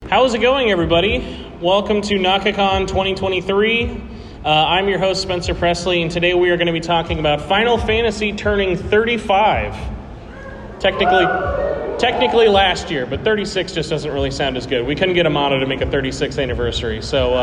How's it going, everybody? Welcome to Naka Kon 2023. I'm your host, Spencer Presley, and today we are going to be talking about Final Fantasy turning 35. Technically last year, but 36 just doesn't really sound as good. We couldn't get a mono to make a 36th anniversary, so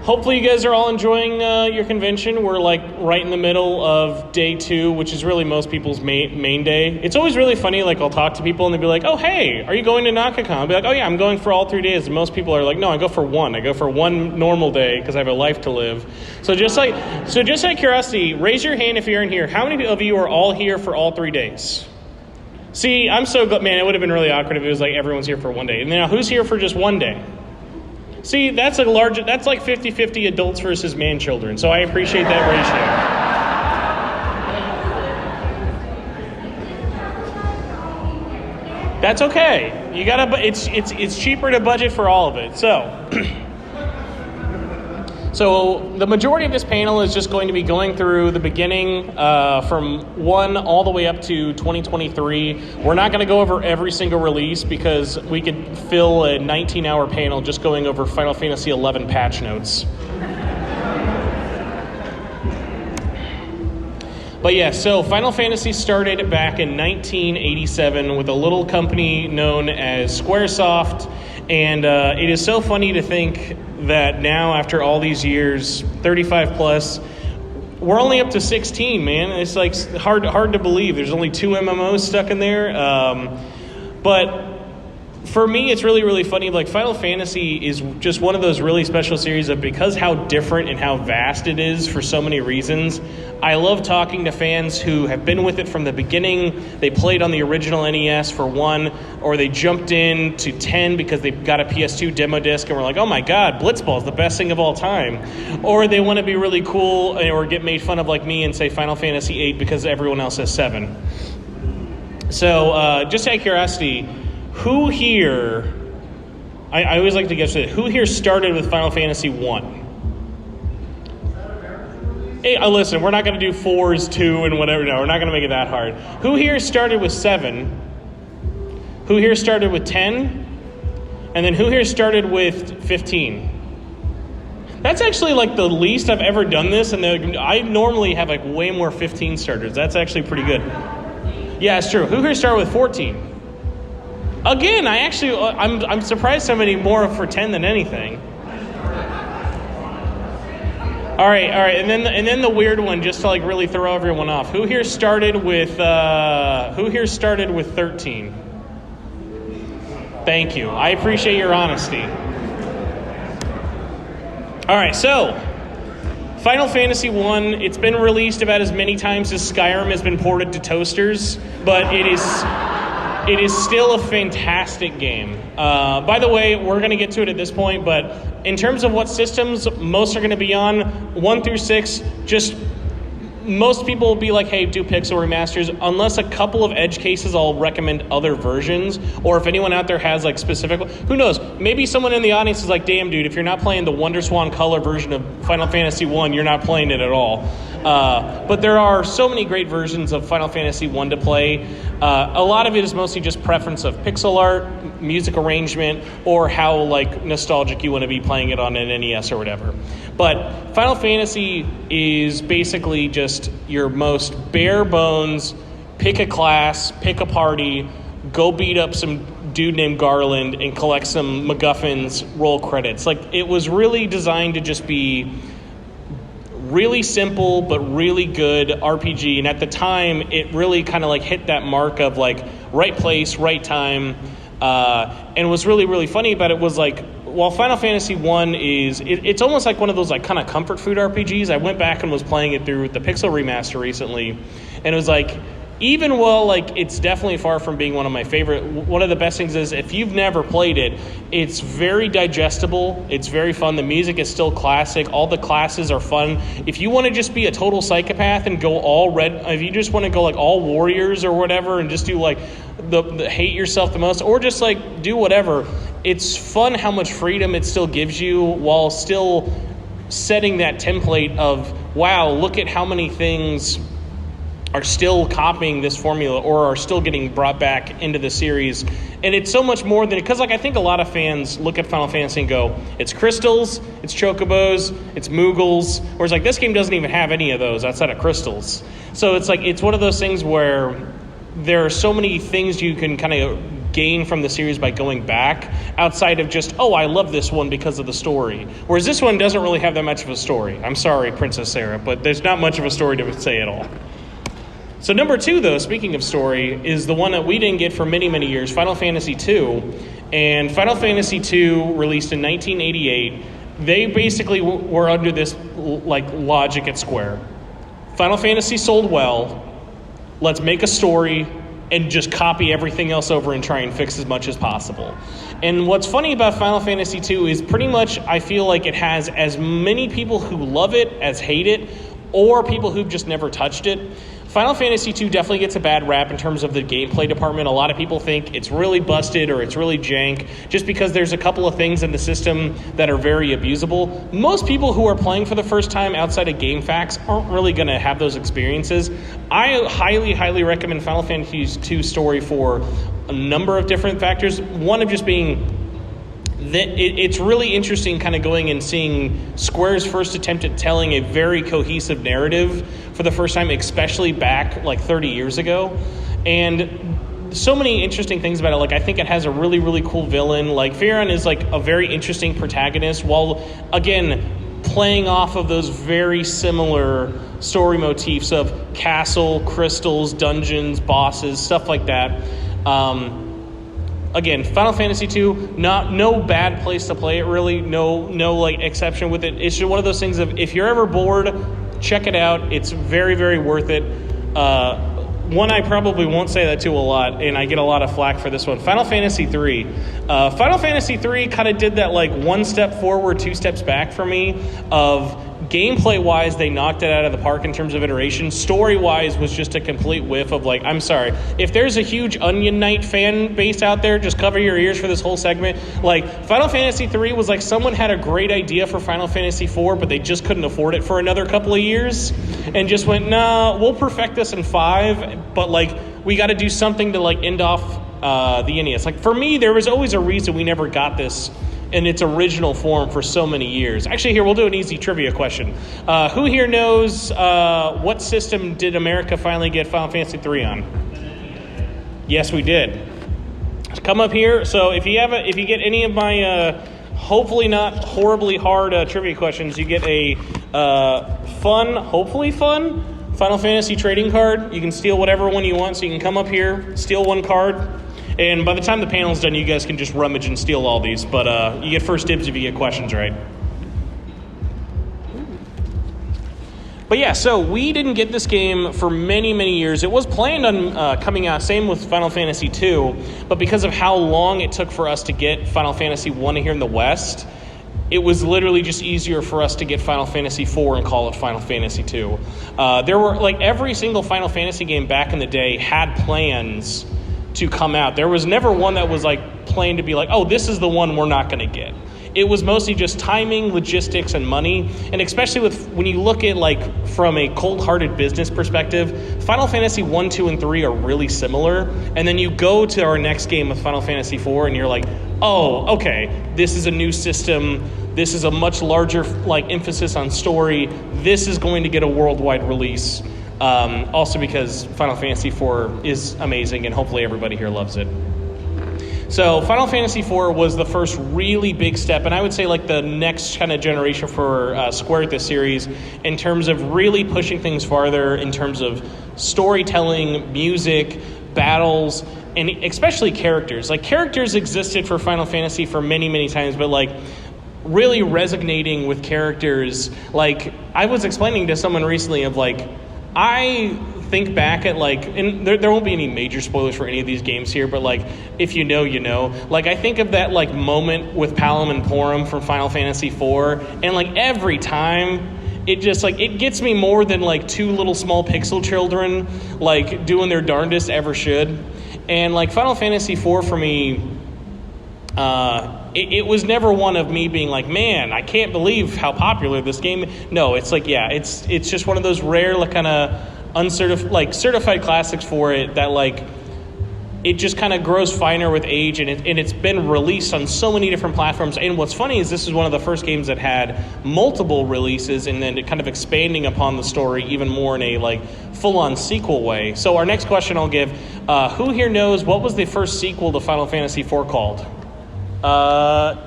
hopefully you guys are all enjoying your convention. We're like right in the middle of day 2, which is really most people's main day. It's always really funny, like I'll talk to people and they'll be like, oh, hey, are you going to Naka Kon? I'll be like, oh yeah, I'm going for all 3 days. And most people are like, no, I go for one. I go for one normal day because I have a life to live. So just out of curiosity, raise your hand if you're in here. How many of you are all here for all 3 days? See, I'm so glad, man, it would have been really awkward if it was like everyone's here for one day. And now who's here for just one day? See, that's like 50-50 adults versus man-children, so I appreciate that ratio. That's okay. You gotta. It's cheaper to budget for all of it. So the majority of this panel is just going to be going through the beginning from 1 all the way up to 2023. We're not going to go over every single release because we could fill a 19-hour panel just going over Final Fantasy XI patch notes. But yeah, so Final Fantasy started back in 1987 with a little company known as Squaresoft, and it is so funny to think that now, after all these years, 35 plus, we're only up to 16, man. It's like hard to believe. There's only 2 MMOs stuck in there. But for me, it's really, really funny. Like, Final Fantasy is just one of those really special series of, because how different and how vast it is for so many reasons. I love talking to fans who have been with it from the beginning. They played on the original NES for 1, or they jumped in to 10 because they got a PS2 demo disc and were like, oh my God, Blitzball is the best thing of all time. Or they want to be really cool or get made fun of like me and say Final Fantasy VIII because everyone else has 7. So just out of curiosity, who here, I always like to guess it, who here started with Final Fantasy 1? Hey, listen, we're not going to do 4s, 2, and whatever. No, we're not going to make it that hard. Who here started with 7? Who here started with 10? And then who here started with 15? That's actually like the least I've ever done this, and I normally have like way more 15 starters. That's actually pretty good. Yeah, it's true. Who here started with 14? Again, I'm surprised so many more for 10 than anything. All right, and then the weird one, just to like really throw everyone off. Who here started with 13? Thank you. I appreciate your honesty. All right, so Final Fantasy I, it's been released about as many times as Skyrim has been ported to toasters, but it is still a fantastic game. By the way, we're going to get to it at this point, but in terms of what systems most are going to be on, 1 through 6, just most people will be like, hey, do pixel remasters. Unless a couple of edge cases, I'll recommend other versions. Or if anyone out there has like specific, who knows, maybe someone in the audience is like, damn, dude, if you're not playing the WonderSwan color version of Final Fantasy I, you're not playing it at all. But there are so many great versions of Final Fantasy I to play. A lot of it is mostly just preference of pixel art, music arrangement, or how like nostalgic you want to be playing it on an NES or whatever. But Final Fantasy is basically just your most bare bones, pick a class, pick a party, go beat up some dude named Garland and collect some MacGuffins, roll credits. Like, it was really designed to just be really simple but really good RPG, and at the time it really kind of like hit that mark of like right place, right time, and what's really, really funny about it was like, while Final Fantasy I it's almost like one of those like kind of comfort food RPGs. I went back and was playing it through the Pixel Remaster recently, and it was like, even while like it's definitely far from being one of my favorite, one of the best things is if you've never played it, it's very digestible, it's very fun, the music is still classic, all the classes are fun. If you want to just be a total psychopath and go all red, if you just want to go like all warriors or whatever and just do like the hate yourself the most, or just like do whatever, it's fun how much freedom it still gives you while still setting that template of, wow, look at how many things are still copying this formula or are still getting brought back into the series And it's so much more than, because like I think a lot of fans look at Final Fantasy and go, it's crystals, it's chocobos, it's moogles, whereas like this game doesn't even have any of those outside of crystals. So it's like, it's one of those things where there are so many things you can kind of gain from the series by going back outside of just, oh, I love this one because of the story. Whereas this one doesn't really have that much of a story. I'm sorry, Princess Sarah, but there's not much of a story to say at all. So number 2, though, speaking of story, is the one that we didn't get for many, many years, Final Fantasy II. And Final Fantasy II, released in 1988, they basically were under this like logic at Square. Final Fantasy sold well. Let's make a story and just copy everything else over and try and fix as much as possible. And what's funny about Final Fantasy II is pretty much I feel like it has as many people who love it as hate it, or people who've just never touched it. Final Fantasy II definitely gets a bad rap in terms of the gameplay department. A lot of people think it's really busted or it's really jank just because there's a couple of things in the system that are very abusable. Most people who are playing for the first time outside of GameFAQs aren't really going to have those experiences. I highly, highly recommend Final Fantasy II story for a number of different factors. One of just being that it's really interesting kind of going and seeing Square's first attempt at telling a very cohesive narrative for the first time, especially back like 30 years ago. And so many interesting things about it. Like, I think it has a really, really cool villain. Like, Farron is like a very interesting protagonist, while, again, playing off of those very similar story motifs of castle, crystals, dungeons, bosses, stuff like that. Again, Final Fantasy II, no bad place to play it, really. No like exception with it. It's just one of those things of, if you're ever bored, check it out. It's very, very worth it. One I probably won't say that to a lot, and I get a lot of flack for this one. Final Fantasy III. Final Fantasy III kind of did that like one step forward, 2 steps back for me. Of gameplay-wise, they knocked it out of the park in terms of iteration. Story-wise was just a complete whiff of like, I'm sorry. If there's a huge Onion Knight fan base out there, just cover your ears for this whole segment. Like, Final Fantasy III was like someone had a great idea for Final Fantasy IV, but they just couldn't afford it for another couple of years. And just went, nah, we'll perfect this in 5, but like, we got to do something to like end off the NES. Like, for me, there was always a reason we never got this in its original form for so many years. Actually, here, we'll do an easy trivia question. Who here knows what system did America finally get Final Fantasy III on? Yes, we did. Come up here. So if you get any of my hopefully not horribly hard trivia questions, you get a hopefully fun Final Fantasy trading card. You can steal whatever one you want, so you can come up here, steal one card. And by the time the panel's done, you guys can just rummage and steal all these. But you get first dibs if you get questions right. But yeah, so we didn't get this game for many, many years. It was planned on coming out, same with Final Fantasy II. But because of how long it took for us to get Final Fantasy I here in the West, it was literally just easier for us to get Final Fantasy IV and call it Final Fantasy II. There were, like, every single Final Fantasy game back in the day had plans to come out. There was never one that was like planned to be like, oh, this is the one we're not going to get. It was mostly just timing, logistics, and money. And especially with when you look at like from a cold-hearted business perspective, Final Fantasy 1, 2, and 3 are really similar. And then you go to our next game with Final Fantasy 4 and you're like, oh, okay, this is a new system. This is a much larger like emphasis on story. This is going to get a worldwide release. Also because Final Fantasy IV is amazing and hopefully everybody here loves it. So Final Fantasy IV was the first really big step, and I would say like the next kind of generation for Square at this series in terms of really pushing things farther in terms of storytelling, music, battles, and especially characters. Like, characters existed for Final Fantasy for many, many times, but like really resonating with characters. Like, I was explaining to someone recently of like, I think back at like, and there won't be any major spoilers for any of these games here, but like, if you know, you know. Like, I think of that like moment with Palom and Porum from Final Fantasy IV, and like every time, it just like, it gets me more than like 2 little small pixel children like doing their darndest ever should. And like Final Fantasy IV for me, it was never one of me being like, man, I can't believe how popular this game. No, it's like, yeah, it's just one of those rare like kind of certified classics for it that like it just kind of grows finer with age, and it's been released on so many different platforms. And what's funny is this is one of the first games that had multiple releases, and then kind of expanding upon the story even more in a like full-on sequel way. So our next question I'll give, who here knows what was the first sequel to Final Fantasy IV called?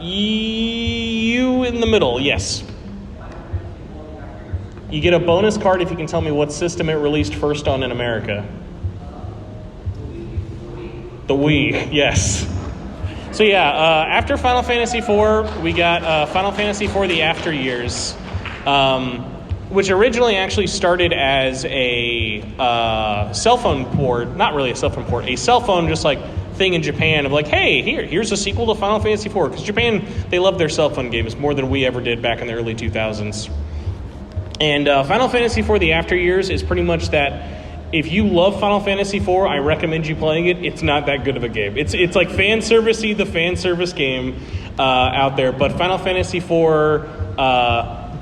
You in the middle, yes. You get a bonus card if you can tell me what system it released first on in America. The Wii, yes. So yeah, after Final Fantasy IV, we got Final Fantasy IV: The After Years, which originally actually started as a cell phone port, not really a cell phone port, a cell phone just like thing in Japan of like, hey, here's a sequel to Final Fantasy IV, because Japan, they love their cell phone games more than we ever did back in the early 2000s. And Final Fantasy IV: The After Years is pretty much that. If you love Final Fantasy IV, I recommend you playing it. It's not that good of a game. It's like fan service-y, the fan service game out there. But Final Fantasy IV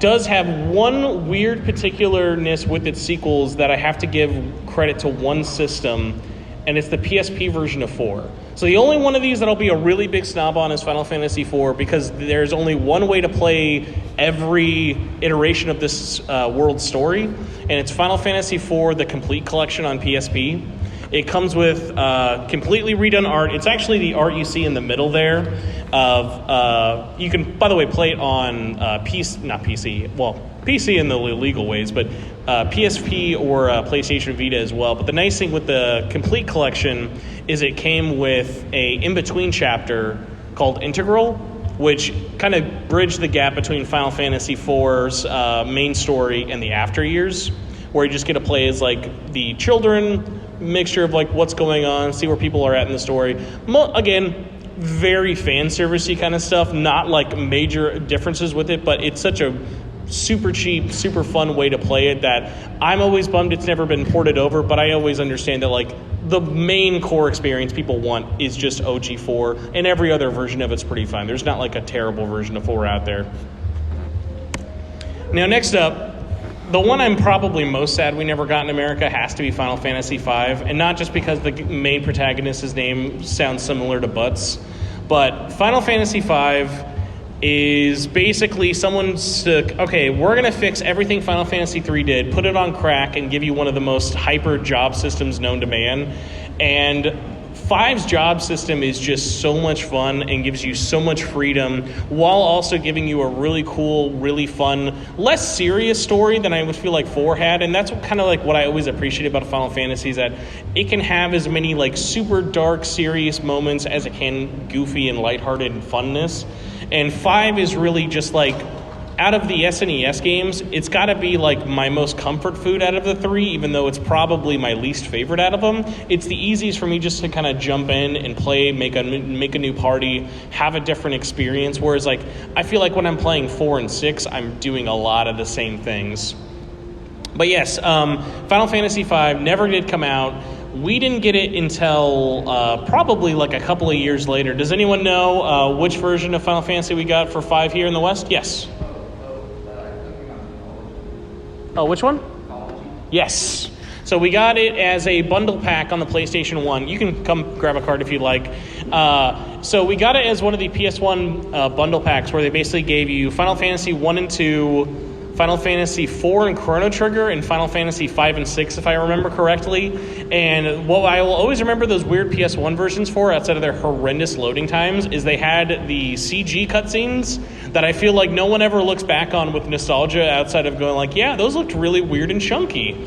does have one weird particularness with its sequels that I have to give credit to one system, and it's the PSP version of 4. So the only one of these that I'll be a really big snob on is Final Fantasy IV, because there's only one way to play every iteration of this world story, and it's Final Fantasy IV: The Complete Collection on PSP. It comes with completely redone art. It's actually the art you see in the middle there. You can, by the way, play it on PC in the legal ways, but PSP or PlayStation Vita as well. But the nice thing with the Complete Collection is it came with a in-between chapter called Integral, which kind of bridged the gap between Final Fantasy IV's main story and the After Years, where you just get to play as like the children, mixture of like what's going on, see where people are at in the story. Again, very fan servicey kind of stuff, not like major differences with it, but it's such a super cheap, super fun way to play it that I'm always bummed it's never been ported over, but I always understand that like the main core experience people want is just OG4, and every other version of it's pretty fine. There's not like a terrible version of 4 out there. Now next up, the one I'm probably most sad we never got in America has to be Final Fantasy V, and not just because the main protagonist's name sounds similar to Butts, but Final Fantasy V is basically someone's okay, we're going to fix everything Final Fantasy III did, put it on crack, and give you one of the most hyper job systems known to man. And 5's job system is just so much fun and gives you so much freedom, while also giving you a really cool, really fun, less serious story than I would feel like 4 had. And that's kind of like what I always appreciate about Final Fantasy, is that it can have as many like super dark, serious moments as it can goofy and lighthearted and funness. And 5 is really just like, out of the SNES games, it's got to be like my most comfort food out of the 3, even though it's probably my least favorite out of them. It's the easiest for me just to kind of jump in and play, make a new party, have a different experience. Whereas like, I feel like when I'm playing 4 and 6, I'm doing a lot of the same things. But yes, Final Fantasy V never did come out. We didn't get it until probably like a couple of years later. Does anyone know which version of Final Fantasy we got for 5 here in the West? Yes. Oh, which one? Yes. So we got it as a bundle pack on the PlayStation 1. You can come grab a card if you'd like. So we got it as one of the PS1 bundle packs, where they basically gave you Final Fantasy 1 and 2, Final Fantasy IV and Chrono Trigger, and Final Fantasy V and VI, if I remember correctly. And what I will always remember those weird PS1 versions for, outside of their horrendous loading times, is they had the CG cutscenes that I feel like no one ever looks back on with nostalgia, outside of going like, yeah, those looked really weird and chunky.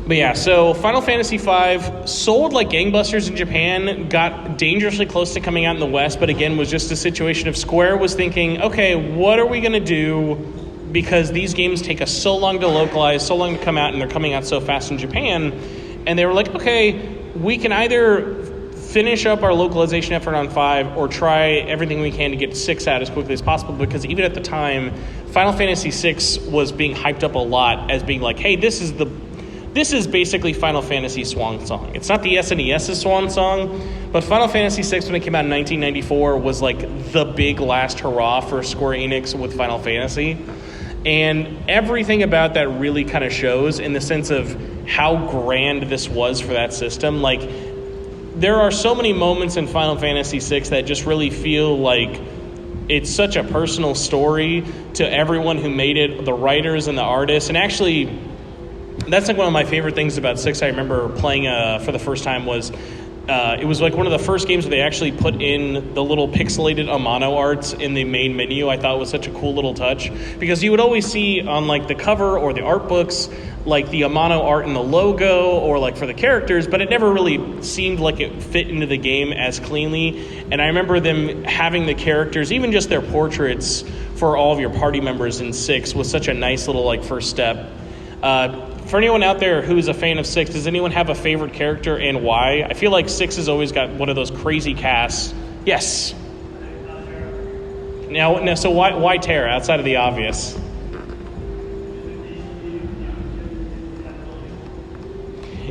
But yeah, so Final Fantasy V sold like gangbusters in Japan, got dangerously close to coming out in the West, but again was just a situation of Square was thinking, okay, what are we going to do? Because these games take us so long to localize, so long to come out, and they're coming out so fast in Japan. And they were like, okay, we can either finish up our localization effort on 5 or try everything we can to get 6 out as quickly as possible, because even at the time, Final Fantasy VI was being hyped up a lot as being like, hey, this is basically Final Fantasy's swan song. It's not the SNES's swan song, but Final Fantasy VI, when it came out in 1994, was like the big last hurrah for Square Enix with Final Fantasy. And everything about that really kind of shows, in the sense of how grand this was for that system. Like, there are so many moments in Final Fantasy VI that just really feel like it's such a personal story to everyone who made it, the writers and the artists. And actually, that's like one of my favorite things about 6 I remember playing for the first time was it was like one of the first games where they actually put in the little pixelated Amano arts in the main menu. I thought it was such a cool little touch, because you would always see on like the cover or the art books like the Amano art in the logo or like for the characters, but it never really seemed like it fit into the game as cleanly. And I remember them having the characters, even just their portraits for all of your party members in 6 was such a nice little like first step. For anyone out there who's a fan of 6, does anyone have a favorite character and why? I feel like 6 has always got one of those crazy casts. Yes. Now, so why Terra outside of the obvious?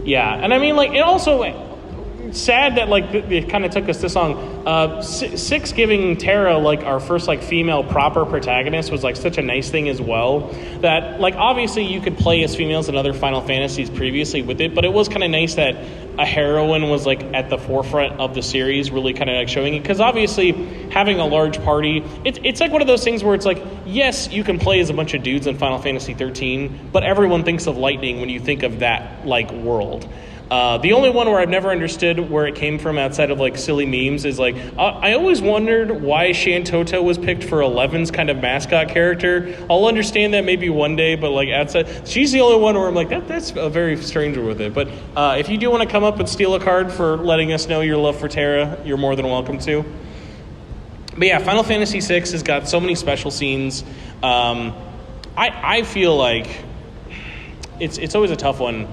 Yeah, and I mean, like, it also sad that like it kind of took us this long. 6 giving Terra like our first like female proper protagonist was like such a nice thing as well. That like obviously you could play as females in other Final Fantasies previously with it, but it was kind of nice that a heroine was like at the forefront of the series, really kind of like showing it. Because obviously having a large party, it's like one of those things where it's like, yes, you can play as a bunch of dudes in Final Fantasy XIII, but everyone thinks of Lightning when you think of that like world. The only one where I've never understood where it came from outside of like silly memes is like I always wondered why Shantoto was picked for 11's kind of mascot character. I'll understand that maybe one day, but like outside, she's the only one where I'm like that's a very stranger with it. But if you do want to come up and steal a card for letting us know your love for Terra, you're more than welcome to. But yeah, Final Fantasy VI has got so many special scenes. I feel like it's always a tough one.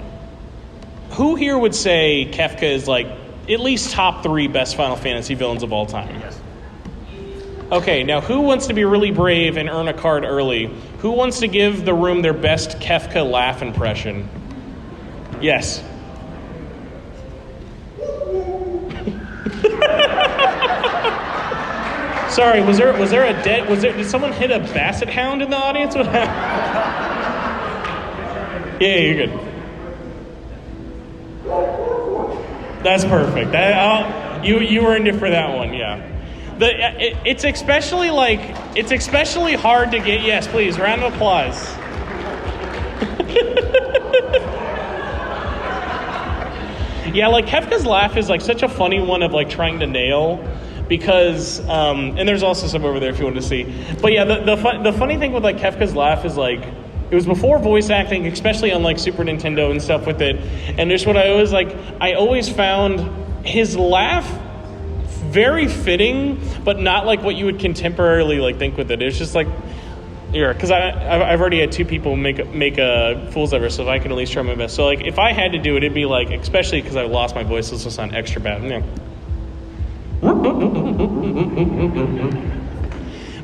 Who here would say Kefka is like at least top 3 best Final Fantasy villains of all time? Yes. Okay, now who wants to be really brave and earn a card early? Who wants to give the room their best Kefka laugh impression? Yes. Sorry, did someone hit a basset hound in the audience? What happened? Yeah, you're good. That's perfect. You earned it for that one, yeah. It's especially hard to get. Yes, please, round of applause. Yeah, like Kefka's laugh is like such a funny one of like trying to nail, because and there's also some over there if you want to see. But yeah, the funny thing with like Kefka's laugh is like, it was before voice acting, especially on like Super Nintendo and stuff with it. And there's what I always found his laugh very fitting, but not like what you would contemporarily like think with it. It's just like, here, because I've already had 2 people make fools of her, so if I can at least try my best. So like if I had to do it, it'd be like, especially because I lost my voice, this will sound extra bad. Yeah.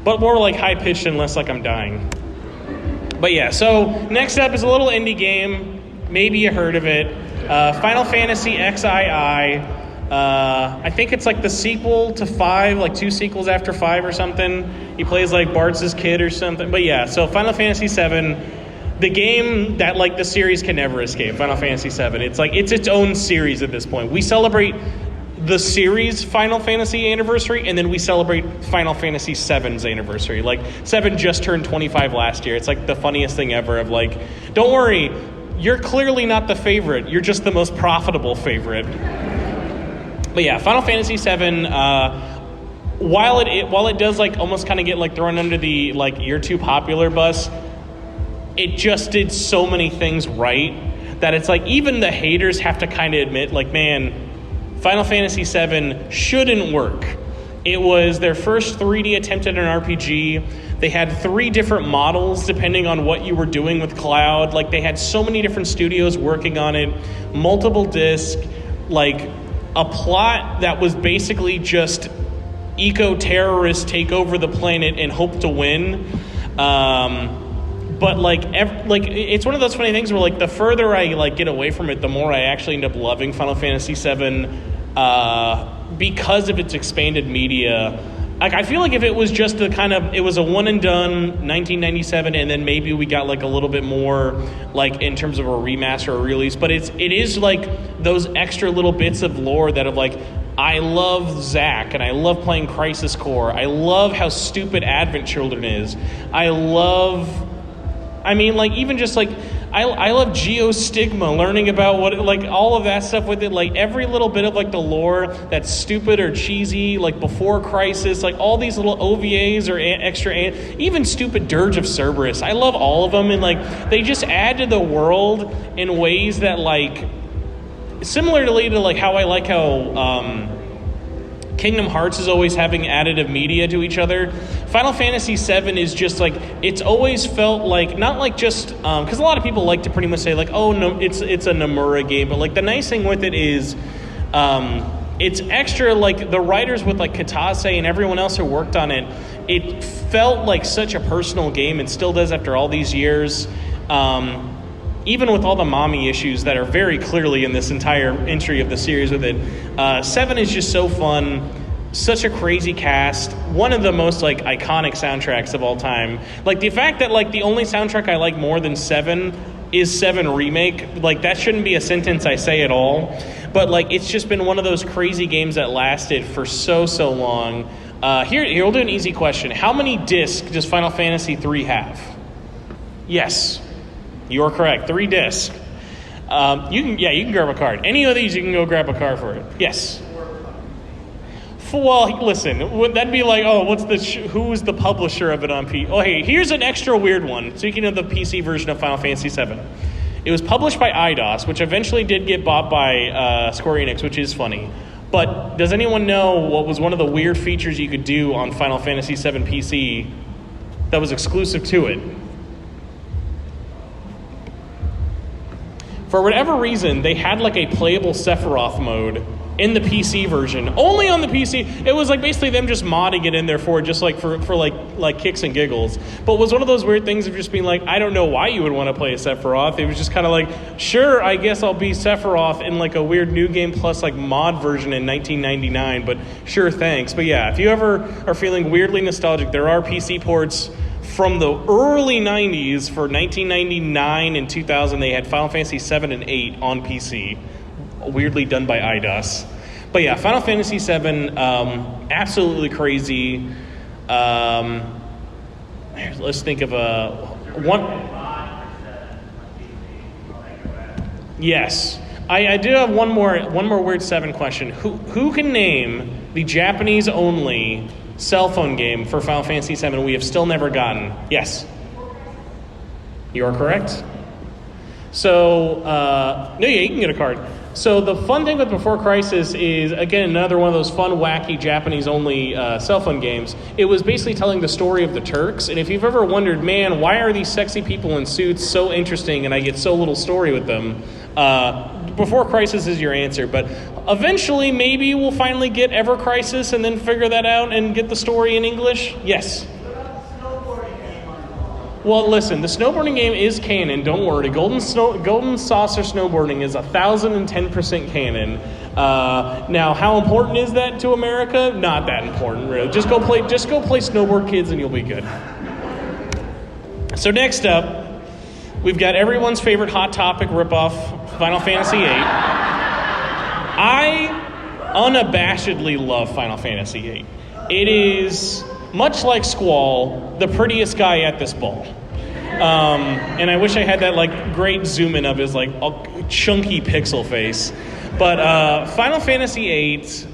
But more like high pitched and less like I'm dying. But yeah, so next up is a little indie game. Maybe you heard of it. Final Fantasy XIII. I think it's like the sequel to 5, like 2 sequels after 5 or something. He plays like Bart's kid or something. But yeah, so Final Fantasy VII, the game that like the series can never escape. Final Fantasy VII. It's like it's its own series at this point. We celebrate the series Final Fantasy anniversary, and then we celebrate Final Fantasy VII's anniversary. Like 7 just turned 25 last year. It's like the funniest thing ever of like, don't worry, you're clearly not the favorite. You're just the most profitable favorite. But yeah, Final Fantasy VII, while it does like almost kind of get like thrown under the like you're too popular bus, it just did so many things right that it's like even the haters have to kind of admit like, man, Final Fantasy VII shouldn't work. It was their first 3D attempt at an RPG. They had 3 different models depending on what you were doing with Cloud. Like they had so many different studios working on it, multiple discs, like a plot that was basically just eco-terrorists take over the planet and hope to win. But like it's one of those funny things where like the further I like get away from it, the more I actually end up loving Final Fantasy VII because of its expanded media Like, I feel like if it was just it was a one and done 1997, and then maybe we got like a little bit more like in terms of a remaster or release, but it is like those extra little bits of lore that have like, I love Zack, and I love playing Crisis Core. I love how stupid Advent Children is. Even just like, I love Geostigma, learning about what, like, all of that stuff with it, like, every little bit of, like, the lore that's stupid or cheesy, like, before Crisis, like, all these little OVAs or even stupid Dirge of Cerberus. I love all of them, and, like, they just add to the world in ways that, like, similarly to, like, how I like how, Kingdom Hearts is always having additive media to each other. Final Fantasy VII is just like, it's always felt like, not like just, because a lot of people like to pretty much say like, oh no, it's a Nomura game, but like the nice thing with it is, it's extra, like the writers with like Katase and everyone else who worked on it, it felt like such a personal game, and still does after all these years. Even with all the mommy issues that are very clearly in this entire entry of the series with it, 7 is just so fun, such a crazy cast, one of the most like iconic soundtracks of all time. Like the fact that like the only soundtrack I like more than 7 is 7 Remake, like that shouldn't be a sentence I say at all, but like it's just been one of those crazy games that lasted for so long. Here we'll do an easy question. How many discs does Final Fantasy III have? Yes. You're correct. 3 discs. You can grab a card. Any of these, you can go grab a card for it. Yes. Well, listen, that'd be like, oh, who is the publisher of it on PC? Oh, hey, here's an extra weird one. Speaking of the PC version of Final Fantasy VII, it was published by Eidos, which eventually did get bought by Square Enix, which is funny. But does anyone know what was one of the weird features you could do on Final Fantasy VII PC that was exclusive to it? For whatever reason, they had like a playable Sephiroth mode in the PC version, only on the PC. It was like basically them just modding it in there for like kicks and giggles. But it was one of those weird things of just being like, I don't know why you would want to play a Sephiroth. It was just kind of like, sure, I guess I'll be Sephiroth in like a weird New Game Plus like mod version in 1999, but sure, thanks. But yeah, if you ever are feeling weirdly nostalgic, there are PC ports from the early 90s. For 1999 and 2000, they had Final Fantasy 7 and 8 on PC, weirdly done by Eidos. But yeah, Final Fantasy 7, absolutely crazy. Let's think of one. Yes, I do have one more weird 7 question. Who can name the Japanese only cell phone game for Final Fantasy VII we have still never gotten? Yes. You are correct. So, you can get a card. So the fun thing with Before Crisis is, again, another one of those fun, wacky, Japanese-only cell phone games. It was basically telling the story of the Turks, and if you've ever wondered, man, why are these sexy people in suits so interesting and I get so little story with them, Before Crisis is your answer. But eventually, maybe we'll finally get Ever Crisis and then figure that out and get the story in English? Yes. Well, listen, the snowboarding game is canon. Don't worry. Golden Saucer snowboarding is 1,010% canon. Now, how important is that to America? Not that important, really. Just go play Snowboard Kids, and you'll be good. So next up, we've got everyone's favorite Hot Topic ripoff, Final Fantasy VIII. I unabashedly love Final Fantasy VIII. It is, much like Squall, the prettiest guy at this ball. And I wish I had that like great zoom in of his like chunky pixel face. But Final Fantasy VIII,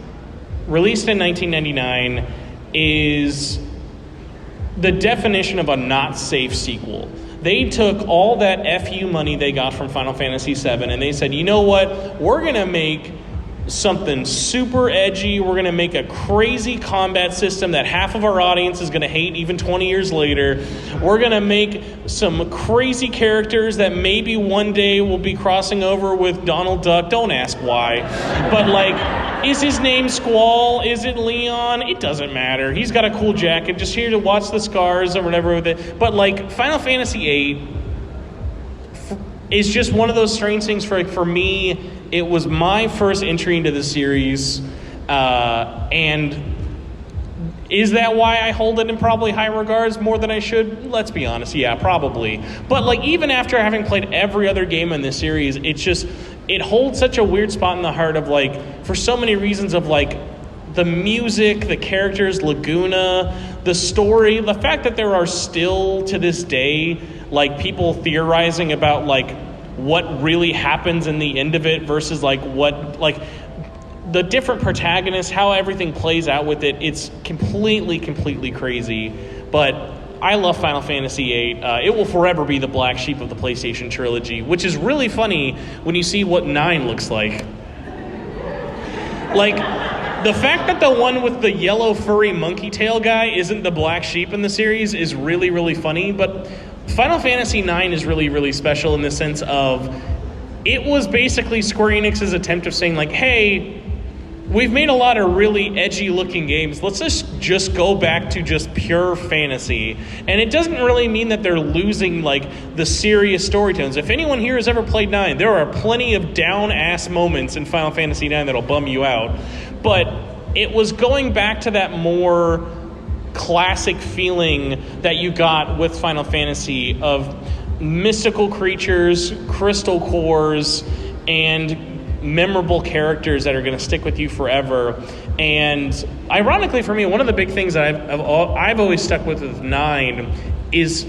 released in 1999, is the definition of a not safe sequel. They took all that FU money they got from Final Fantasy VII and they said, you know what, we're going to make something super edgy. We're going to make a crazy combat system that half of our audience is going to hate even 20 years later. We're going to make some crazy characters that maybe one day will be crossing over with Donald Duck. Don't ask why. But like, is his name Squall? Is it Leon? It doesn't matter. He's got a cool jacket. Just here to watch the scars or whatever with it. But like, Final Fantasy VIII is just one of those strange things for me. It was my first entry into the series, and Is that why I hold it in probably high regards more than I should? Let's be honest, yeah, probably. But like even after having played every other game in this series, it holds such a weird spot in the heart of like, for so many reasons of like the music, the characters, Laguna, the story, the fact that there are still to this day like people theorizing about like what really happens in the end of it versus like what like the different protagonists, how everything plays out with it. It's completely crazy. But I love Final Fantasy VIII. It will forever be the black sheep of the PlayStation trilogy, which is really funny when you see what 9 looks like. Like, the fact that the one with the yellow furry monkey tail guy isn't the black sheep in the series is really funny. But Final Fantasy IX is really special in the sense of it was basically Square Enix's attempt of saying like, hey, we've made a lot of really edgy looking games. Let's just go back to just pure fantasy. And it doesn't really mean that they're losing like the serious story tones. If anyone here has ever played 9, there are plenty of down ass moments in Final Fantasy IX that'll bum you out. But it was going back to that more classic feeling that you got with Final Fantasy of mystical creatures, crystal cores, and memorable characters that are going to stick with you forever. And ironically for me, one of the big things that I've always stuck with 9 is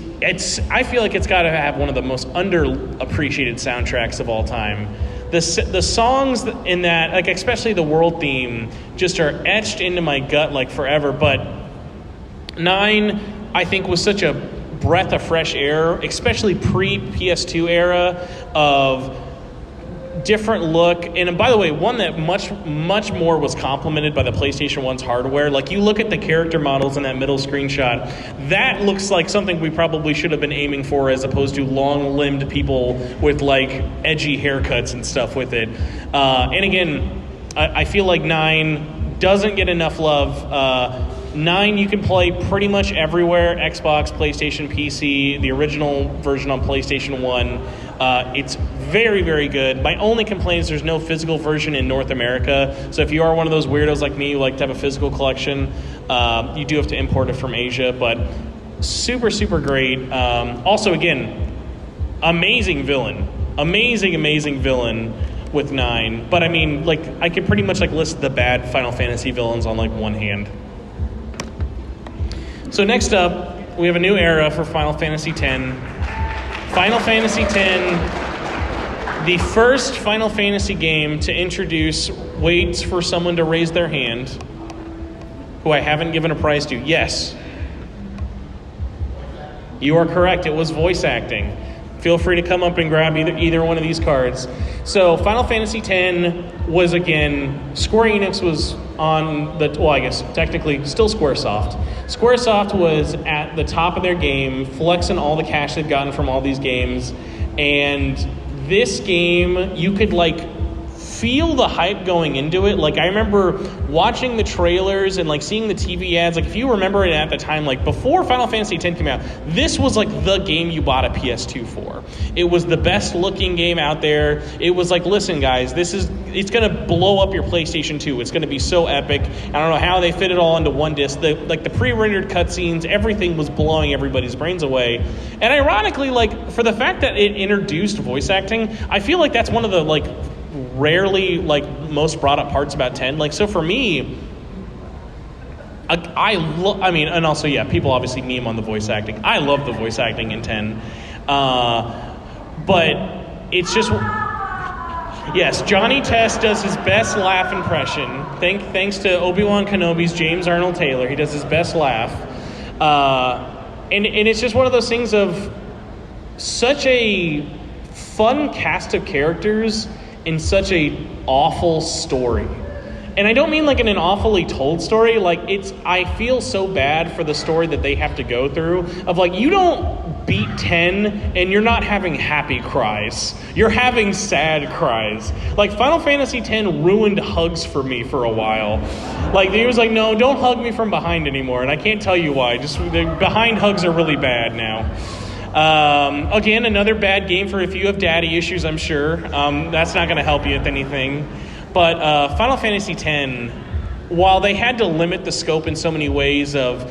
I feel like it's got to have one of the most underappreciated soundtracks of all time. The songs in that, like especially the world theme, just are etched into my gut like forever. But 9, I think, was such a breath of fresh air, especially pre-PS2 era of different look. And by the way, one that much more was complemented by the PlayStation 1's hardware. Like you look at the character models in that middle screenshot, that looks like something we probably should have been aiming for as opposed to long-limbed people with like edgy haircuts and stuff with it. And again, I feel like 9 doesn't get enough love. 9 you can play pretty much everywhere, Xbox, PlayStation, PC, the original version on PlayStation 1. It's very good. My only complaint is there's no physical version in North America. So if you are one of those weirdos like me who like to have a physical collection, you do have to import it from Asia. But super great. Also, again, amazing villain. Amazing villain with 9. But I mean, like, I could pretty much like list the bad Final Fantasy villains on like one hand. So next up, we have a new era for Final Fantasy X. Final Fantasy X, the first Final Fantasy game to introduce waits for someone to raise their hand, who I haven't given a prize to. Yes, you are correct. It was voice acting. Feel free to come up and grab either one of these cards. So Final Fantasy X was, again, Square Enix was on the, well, I guess technically still Squaresoft. Squaresoft was at the top of their game, flexing all the cash they've gotten from all these games. And this game, you could like feel the hype going into it. Like I remember watching the trailers and like seeing the TV ads. Like if you remember it at the time, like before Final Fantasy X came out, this was like the game you bought a PS2 for. It was the best looking game out there. It was like, listen guys, it's gonna blow up your PlayStation 2. It's gonna be so epic. I don't know how they fit it all into one disc. The pre-rendered cutscenes, everything was blowing everybody's brains away. And ironically, like for the fact that it introduced voice acting, I feel like that's one of the like rarely like most brought up parts about 10. Like so for me, I mean, and also yeah, people obviously meme on the voice acting. I love the voice acting in 10, but it's just yes, Johnny Test does his best laugh impression. Thanks to Obi-Wan Kenobi's James Arnold Taylor, he does his best laugh, and it's just one of those things of such a fun cast of characters in such a awful story. And I don't mean like in an awfully told story. Like I feel so bad for the story that they have to go through of like, you don't beat 10 and you're not having happy cries. You're having sad cries. Like Final Fantasy X ruined hugs for me for a while. Like he was like, no, don't hug me from behind anymore. And I can't tell you why. Just the behind hugs are really bad now. Again, another bad game for if you have daddy issues, I'm sure. That's not going to help you with anything. But Final Fantasy X while they had to limit the scope in so many ways of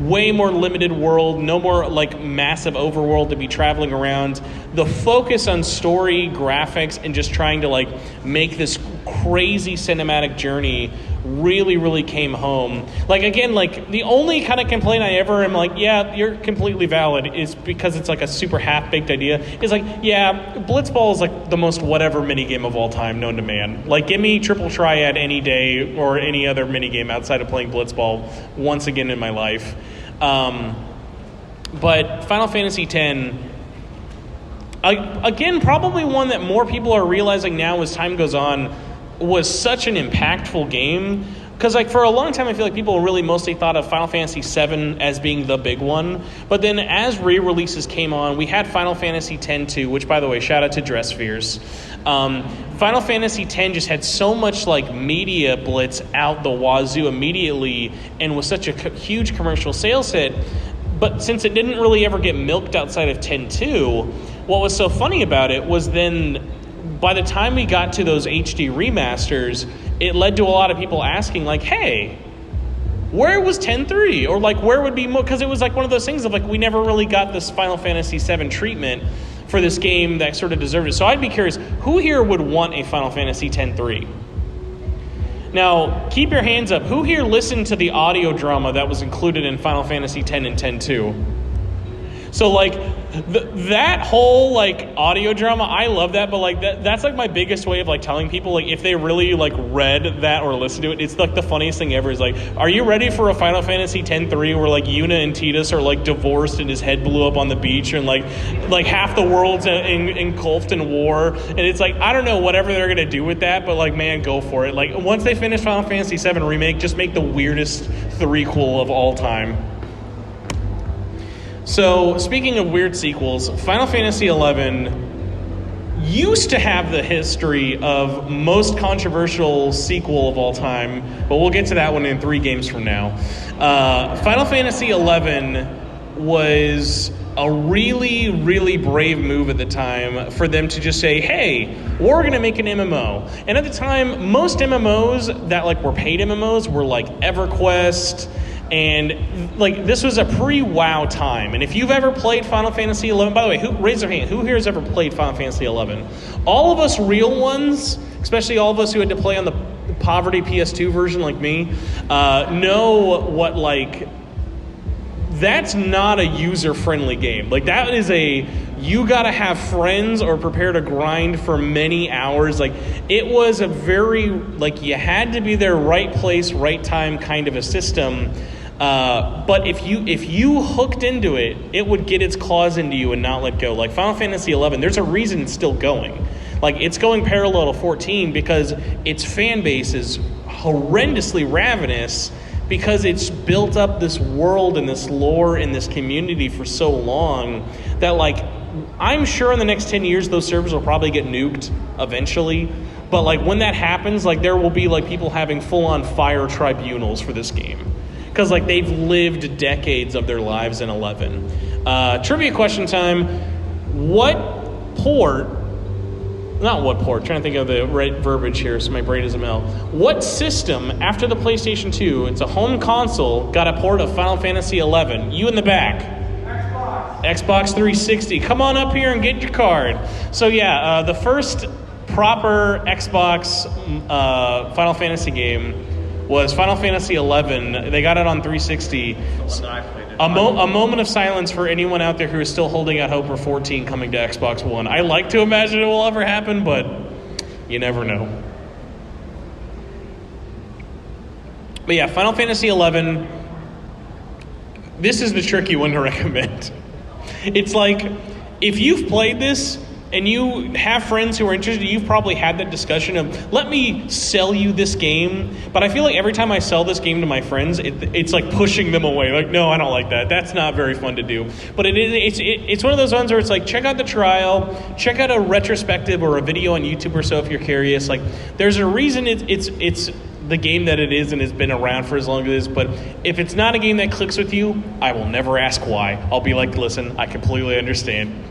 way more limited world, no more like massive overworld to be traveling around, the focus on story, graphics, and just trying to like make this crazy cinematic journey really came home. Like, again, like the only kind of complaint I ever am like, yeah, you're completely valid, is because it's like a super half-baked idea, is like, yeah, Blitzball is like the most whatever minigame of all time known to man. Like, give me Triple Triad any day or any other minigame outside of playing Blitzball once again in my life. But Final Fantasy X, again, probably one that more people are realizing now as time goes on, was such an impactful game. Because like for a long time, I feel like people really mostly thought of Final Fantasy VII as being the big one. But then as re-releases came on, we had Final Fantasy X-2, which, by the way, shout out to Dress Spheres. Final Fantasy X just had so much like media blitz out the wazoo immediately and was such a huge commercial sales hit. But since it didn't really ever get milked outside of X-2, what was so funny about it was then by the time we got to those HD remasters, it led to a lot of people asking, like, hey, where was 10.3? Or, like, where would be more? Because it was, like, one of those things of, like, we never really got this Final Fantasy VII treatment for this game that sort of deserved it. So I'd be curious, who here would want a Final Fantasy X-3? Now, keep your hands up. Who here listened to the audio drama that was included in Final Fantasy X and X-2? So, like, that whole, like, audio drama, I love that, but, like, that's, like, my biggest way of, like, telling people, like, if they really, like, read that or listened to it, it's, like, the funniest thing ever is, like, are you ready for a Final Fantasy X-3 where, like, Yuna and Tidus are, like, divorced and his head blew up on the beach and, like half the world's engulfed in war, and it's, like, I don't know whatever they're gonna do with that, but, like, man, go for it. Like, once they finish Final Fantasy VII Remake, just make the weirdest threequel of all time. So, speaking of weird sequels, Final Fantasy XI used to have the history of most controversial sequel of all time, but we'll get to that one in 3 games from now. Final Fantasy XI was a really brave move at the time for them to just say, hey, we're going to make an MMO. And at the time, most MMOs that like were paid MMOs were like EverQuest. And like this was a pre-WoW time, and if you've ever played Final Fantasy XI, by the way, raise their hand, who here has ever played Final Fantasy XI? All of us real ones, especially all of us who had to play on the poverty PS2 version like me, know what like that's not a user-friendly game. Like that is you gotta have friends or prepare to grind for many hours. Like it was a very like you had to be there, right place, right time kind of a system. But if you hooked into it, it would get its claws into you and not let go. Like Final Fantasy XI, there's a reason it's still going. Like it's going parallel to 14 because its fan base is horrendously ravenous because it's built up this world and this lore and this community for so long that like I'm sure in the next 10 years those servers will probably get nuked eventually. But like when that happens, like there will be like people having full-on fire tribunals for this game. Because like they've lived decades of their lives in 11. Trivia question time. Trying to think of the right verbiage here so my brain doesn't melt. What system after the PlayStation 2, it's a home console, got a port of Final Fantasy XI? You in the back. Xbox 360. Come on up here and get your card. So yeah, the first proper Xbox Final Fantasy game was Final Fantasy XI. They got it on 360. A moment of silence for anyone out there who is still holding out hope for 14 coming to Xbox One. I like to imagine it will ever happen, but you never know. But yeah, Final Fantasy XI, this is the tricky one to recommend. It's like, if you've played this and you have friends who are interested, you've probably had that discussion of, let me sell you this game. But I feel like every time I sell this game to my friends, it's like pushing them away. Like, no, I don't like that. That's not very fun to do. But it's one of those ones where it's like, check out the trial, check out a retrospective or a video on YouTube or so if you're curious. Like, there's a reason it's the game that it is and has been around for as long as it is. But if it's not a game that clicks with you, I will never ask why. I'll be like, listen, I completely understand.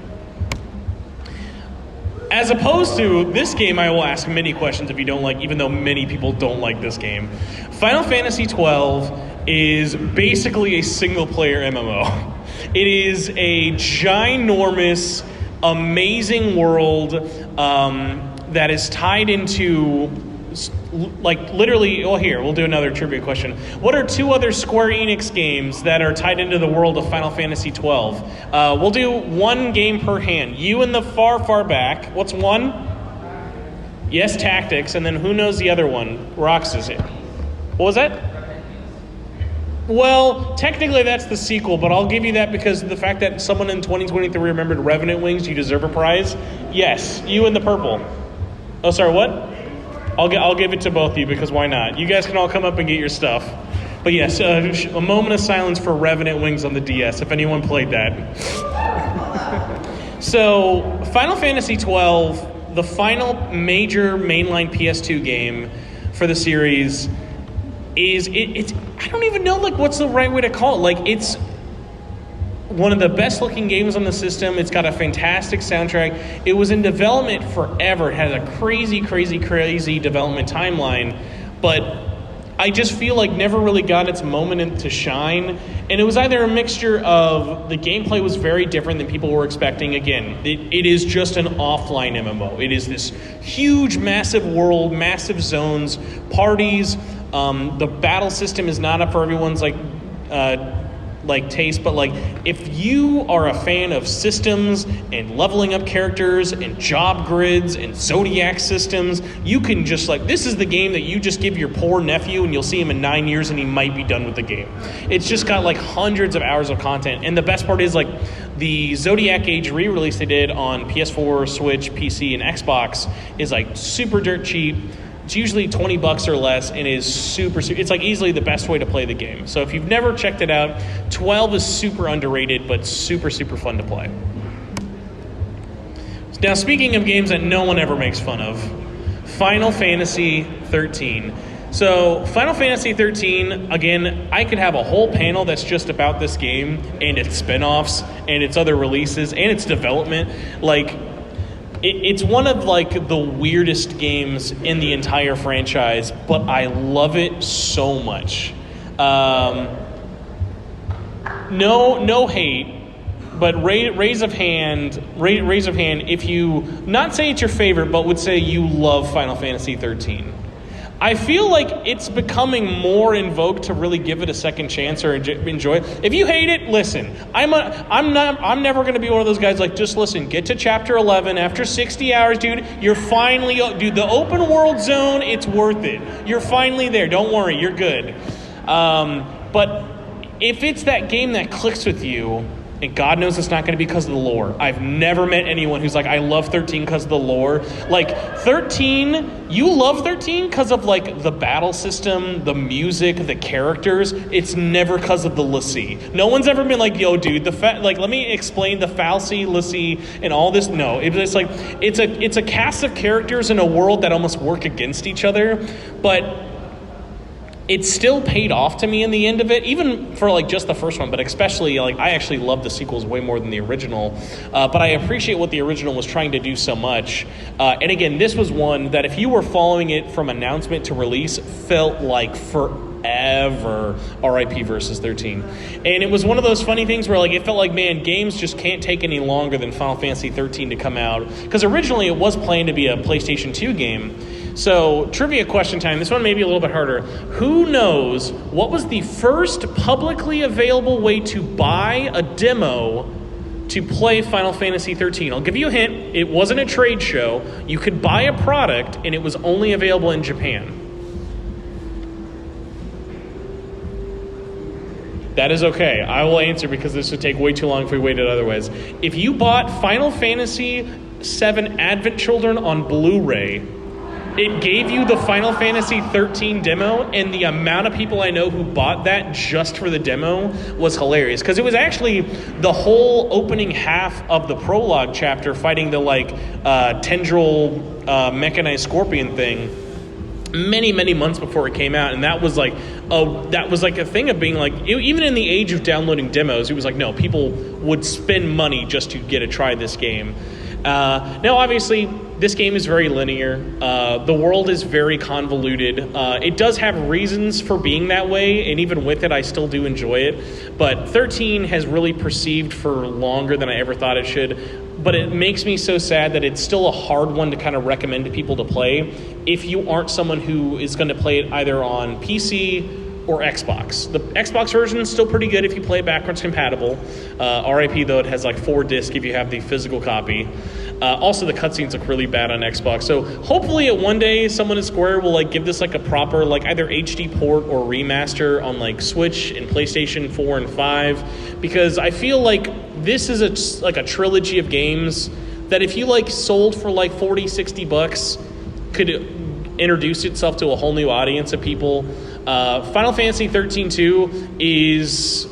As opposed to this game, I will ask many questions if you don't like, even though many people don't like this game. Final Fantasy XII is basically a single-player MMO. It is a ginormous, amazing world that is tied into, like, literally, well, here, we'll do another trivia question. What are 2 other Square Enix games that are tied into the world of Final Fantasy XII? We'll do 1 game per hand. You in the far, far back. What's 1? Yes, Tactics, and then who knows the other one? Rox is it. What was that? Well, technically that's the sequel, but I'll give you that because of the fact that someone in 2023 remembered Revenant Wings, you deserve a prize. Yes, you in the purple. Oh, sorry, what? I'll give it to both of you because why not? You guys can all come up and get your stuff. But yes, a moment of silence for Revenant Wings on the DS, if anyone played that. So, Final Fantasy XII, the final major mainline PS2 game for the series, it's I don't even know like what's the right way to call it. Like, it's one of the best looking games on the system. It's got a fantastic soundtrack. It was in development forever. It had a crazy development timeline, but I just feel like never really got its moment to shine. And it was either a mixture of the gameplay was very different than people were expecting. Again, it is just an offline MMO. It is this huge, massive world, massive zones, parties. The battle system is not up for everyone's taste, but like if you are a fan of systems and leveling up characters and job grids and zodiac systems, you can just like, this is the game that you just give your poor nephew and you'll see him in 9 years and he might be done with the game. It's just got like hundreds of hours of content, and the best part is like the Zodiac Age re-release they did on PS4, Switch, PC, and Xbox is like super dirt cheap. It's usually $20 or less and is super, it's like easily the best way to play the game. So if you've never checked it out, 12 is super underrated, but super fun to play. Now, speaking of games that no one ever makes fun of, Final Fantasy XIII. So Final Fantasy XIII, again, I could have a whole panel that's just about this game and its spin-offs and its other releases and its development. Like, it's one of like the weirdest games in the entire franchise, but I love it so much. No hate, but raise of hand. If you not say it's your favorite, but would say you love Final Fantasy XIII. I feel like it's becoming more in vogue to really give it a second chance or enjoy it. If you hate it, listen. I'm never going to be one of those guys like, just listen, get to chapter 11 after 60 hours, dude. You're finally, dude, the open world zone, it's worth it. You're finally there. Don't worry, you're good. But if it's that game that clicks with you, and God knows it's not going to be because of the lore. I've never met anyone who's like, I love 13 because of the lore. Like, 13, you love 13 because of, like, the battle system, the music, the characters. It's never because of the Lassie. No one's ever been like, yo, dude, let me explain the Falsy, Lassie, and all this. No, it's like, it's a cast of characters in a world that almost work against each other, but it still paid off to me in the end of it, even for like just the first one, but especially like I actually love the sequels way more than the original. But I appreciate what the original was trying to do so much. And again, this was one that if you were following it from announcement to release, felt like forever. RIP versus 13. And it was one of those funny things where like it felt like, man, games just can't take any longer than Final Fantasy 13 to come out. Because originally it was planned to be a PlayStation 2 game. So, trivia question time. This one may be a little bit harder. Who knows what was the first publicly available way to buy a demo to play Final Fantasy XIII? I'll give you a hint. It wasn't a trade show. You could buy a product, and it was only available in Japan. That is okay. I will answer because this would take way too long if we waited otherwise. If you bought Final Fantasy VII Advent Children on Blu-ray, it gave you the Final Fantasy XIII demo, and the amount of people I know who bought that just for the demo was hilarious. Because it was actually the whole opening half of the prologue chapter fighting the tendril mechanized scorpion thing many months before it came out, and that was like a thing of being like, even in the age of downloading demos, it was like, no, people would spend money just to get to try this game. Now, obviously, this game is very linear. The world is very convoluted. It does have reasons for being that way, and even with it, I still do enjoy it. But 13 has really perceived for longer than I ever thought it should. But it makes me so sad that it's still a hard one to kind of recommend to people to play if you aren't someone who is going to play it either on PC or Xbox. The Xbox version is still pretty good if you play backwards compatible. RIP, though, it has like 4 discs if you have the physical copy. Also, the cutscenes look really bad on Xbox. So hopefully one day someone at Square will like give this like a proper like either HD port or remaster on like Switch and PlayStation 4 and 5, because I feel like this is like a trilogy of games that if you like sold for like $40-$60 could introduce itself to a whole new audience of people. Final Fantasy XIII 2 is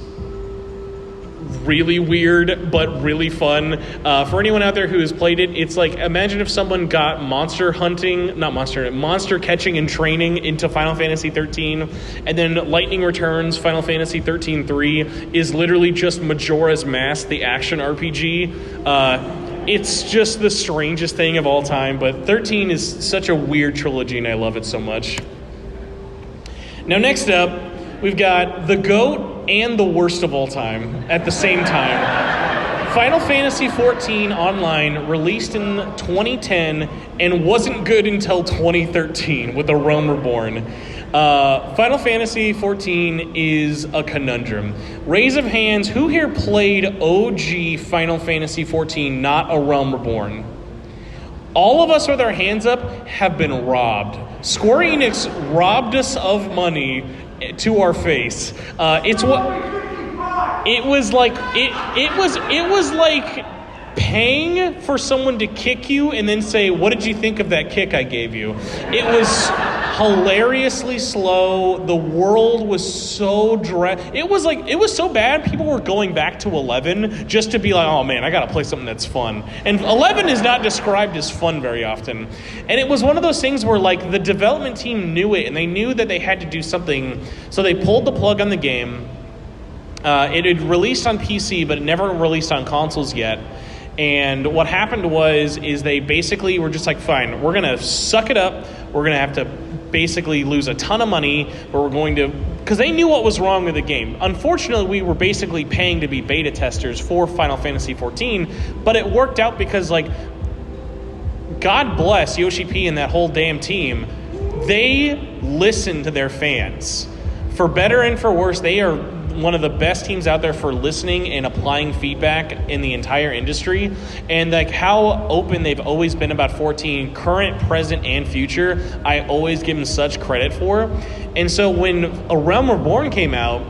really weird but really fun. For anyone out there who has played it, it's like imagine if someone got monster catching and training into Final Fantasy XIII, and then Lightning Returns Final Fantasy XIII 3 is literally just Majora's Mask, the action RPG. It's just the strangest thing of all time, but 13 is such a weird trilogy and I love it so much. Now next up, we've got the GOAT and the worst of all time at the same time. Final Fantasy XIV Online released in 2010 and wasn't good until 2013 with The Realm Reborn. Final Fantasy XIV is a conundrum. Raise of hands, who here played OG Final Fantasy XIV, not A Realm Reborn? All of us with our hands up have been robbed. Square Enix robbed us of money to our face. It was like paying for someone to kick you and then say, "What did you think of that kick I gave you?" It was hilariously slow. The world was so it was so bad people were going back to 11 just to be like, "Oh man, I gotta play something that's fun." And 11 is not described as fun very often. And it was one of those things where like the development team knew it and they knew that they had to do something, so they pulled the plug on the game. It had released on PC, but it never released on consoles yet. And what happened is they basically were just like, fine, we're going to suck it up. We're going to have to basically lose a ton of money, but we're going to, because they knew what was wrong with the game. Unfortunately, we were basically paying to be beta testers for Final Fantasy XIV, but it worked out because, like, God bless Yoshi P and that whole damn team. They listen to their fans. For better and for worse, they are one of the best teams out there for listening and applying feedback in the entire industry. And like how open they've always been about 14, current, present, and future, I always give them such credit for. And so when A Realm Reborn came out,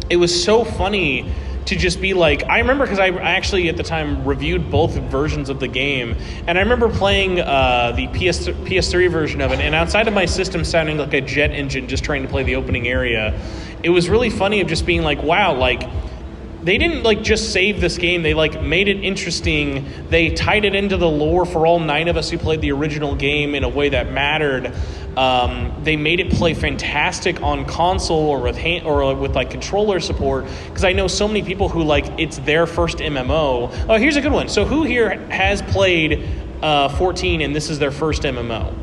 it was so funny to just be like, I remember because I actually at the time reviewed both versions of the game, and I remember playing the PS3 version of it, and outside of my system sounding like a jet engine just trying to play the opening area, it was really funny of just being like, wow, like they didn't like just save this game, they like made it interesting, they tied it into the lore for all 9 of us who played the original game in a way that mattered. They made it play fantastic on console or with like controller support, because I know so many people who like it's their first MMO. Oh, here's a good one. So who here has played 14 and this is their first MMO?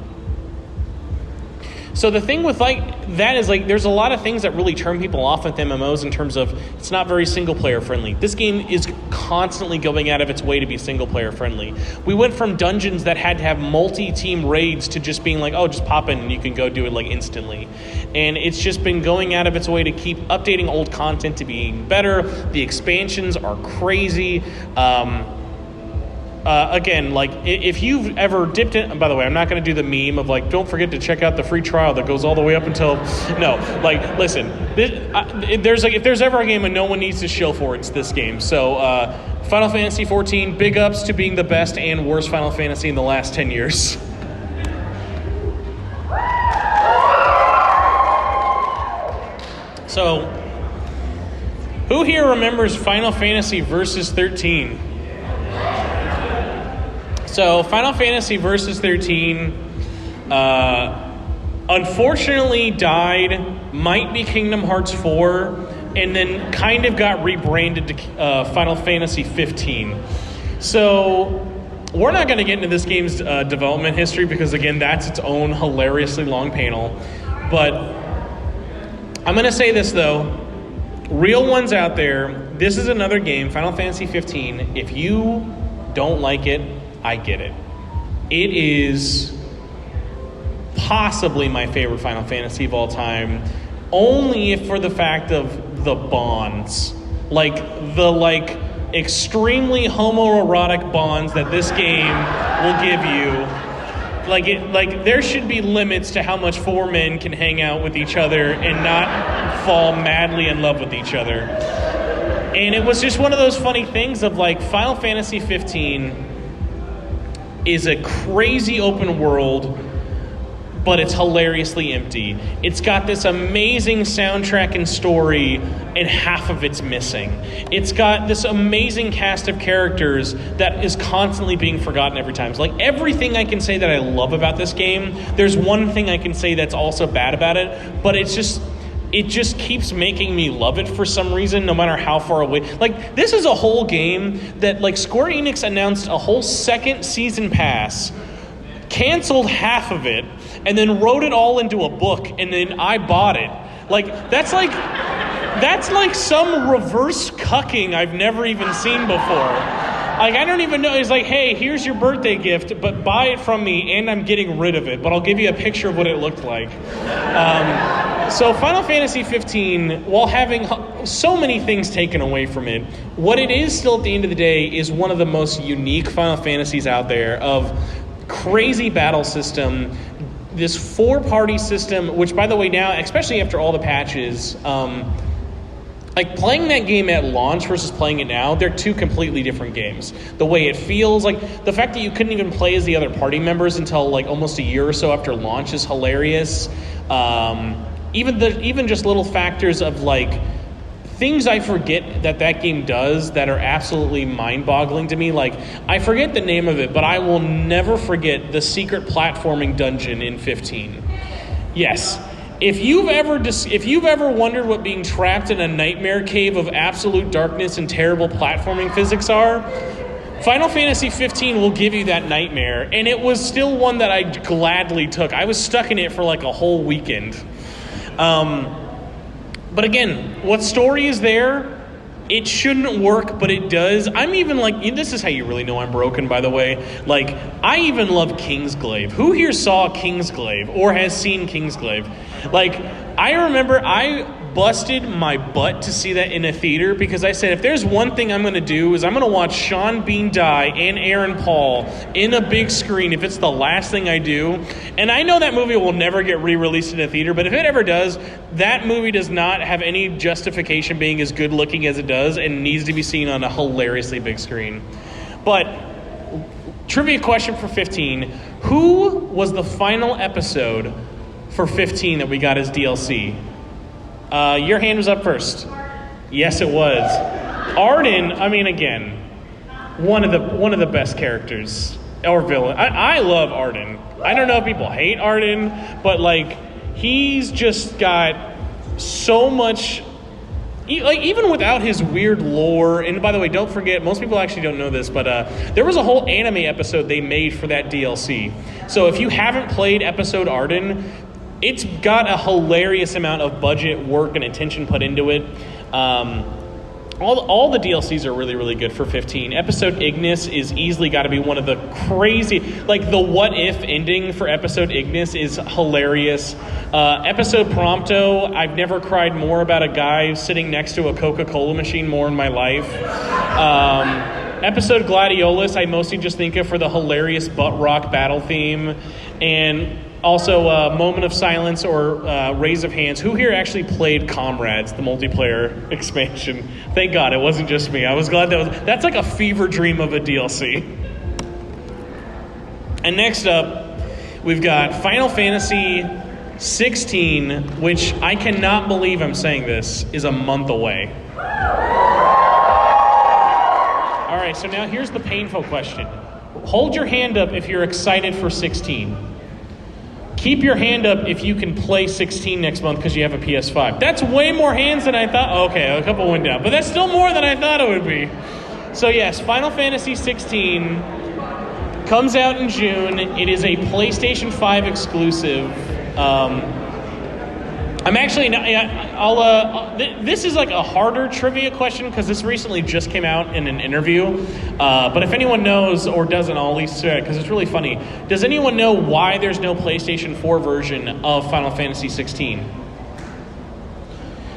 So the thing with like that is like there's a lot of things that really turn people off with MMOs in terms of it's not very single player friendly. This game is constantly going out of its way to be single player friendly. We went from dungeons that had to have multi-team raids to just being like, oh, just pop in and you can go do it like instantly. And it's just been going out of its way to keep updating old content to be better. The expansions are crazy. Again, like, if you've ever dipped in... By the way, I'm not going to do the meme of, like, don't forget to check out the free trial that goes all the way up until... No, like, listen. If there's ever a game and no one needs to shill for, it's this game. So, Final Fantasy XIV, big ups to being the best and worst Final Fantasy in the last 10 years. So, who here remembers Final Fantasy Versus 13? So, Final Fantasy Versus 13, unfortunately died, might be Kingdom Hearts 4, and then kind of got rebranded to Final Fantasy 15. So, We're not going to get into this game's development history because, again, that's its own hilariously long panel. But I'm going to say this, though. Real ones out there, this is another game, Final Fantasy XV. If you don't like it, I get it. It is possibly my favorite Final Fantasy of all time, only if for the fact of the bonds. Like, the, extremely homoerotic bonds that this game will give you. There should be limits to how much four men can hang out with each other and not fall madly in love with each other. And it was just one of those funny things of, Final Fantasy XV is a crazy open world, but it's hilariously empty. It's got this amazing soundtrack and story, and half of it's missing. It's got this amazing cast of characters that is constantly being forgotten every time. So, everything I can say that I love about this game, there's one thing I can say that's also bad about it, but it just keeps making me love it for some reason, no matter how far away. This is a whole game that, Square Enix announced a whole second season pass, canceled half of it, and then wrote it all into a book, and then I bought it. That's like some reverse cucking I've never even seen before. I don't even know. It's hey, here's your birthday gift, but buy it from me, and I'm getting rid of it, but I'll give you a picture of what it looked like. So Final Fantasy XV, while having so many things taken away from it, what it is still at the end of the day is one of the most unique Final Fantasies out there, of crazy battle system, this four-party system, which, by the way, now, especially after all the patches, playing that game at launch versus playing it now, they're two completely different games. The way it feels, the fact that you couldn't even play as the other party members until almost a year or so after launch is hilarious. Even just little factors of things I forget that game does that are absolutely mind-boggling to me. I forget the name of it, but I will never forget the secret platforming dungeon in 15. Yes. If you've ever wondered what being trapped in a nightmare cave of absolute darkness and terrible platforming physics are, Final Fantasy XV will give you that nightmare, and it was still one that I gladly took. I was stuck in it for a whole weekend. But again, what story is there? It shouldn't work, but it does. I'm even this is how you really know I'm broken, by the way. I even love Kingsglaive. Who here saw Kingsglaive or has seen Kingsglaive? I remember I busted my butt to see that in a theater because I said, if there's one thing I'm going to do is I'm going to watch Sean Bean die and Aaron Paul in a big screen if it's the last thing I do. And I know that movie will never get re-released in a theater, but if it ever does, that movie does not have any justification being as good looking as it does and needs to be seen on a hilariously big screen. But trivia question for 15. Who was the final episode for 15 that we got as DLC? Your hand was up first. Yes, it was. Arden, again, one of the best characters or villain. I love Arden. I don't know if people hate Arden, but he's just got so much. Even without his weird lore, and by the way, don't forget, most people actually don't know this, but there was a whole anime episode they made for that DLC. So if you haven't played episode Arden, it's got a hilarious amount of budget, work, and attention put into it. All the DLCs are really, really good for 15. Episode Ignis is easily got to be one of the crazy, the what if ending for Episode Ignis is hilarious. Episode Prompto, I've never cried more about a guy sitting next to a Coca-Cola machine more in my life. Episode Gladiolus, I mostly just think of for the hilarious butt rock battle theme. And also, Moment of Silence or Raise of Hands. Who here actually played Comrades, the multiplayer expansion? Thank God it wasn't just me. I was glad that's like a fever dream of a DLC. And next up, we've got Final Fantasy 16, which I cannot believe I'm saying this, is a month away. All right, so now here's the painful question. Hold your hand up if you're excited for 16. Keep your hand up if you can play 16 next month because you have a PS5. That's way more hands than I thought. Okay, a couple went down, but that's still more than I thought it would be. So yes, Final Fantasy 16. Comes out in June. It is a PlayStation 5 exclusive. I'm actually not. This is like a harder trivia question because this recently just came out in an interview. But if anyone knows or doesn't, I'll at least say it because it's really funny. Does anyone know why there's no PlayStation 4 version of Final Fantasy XVI?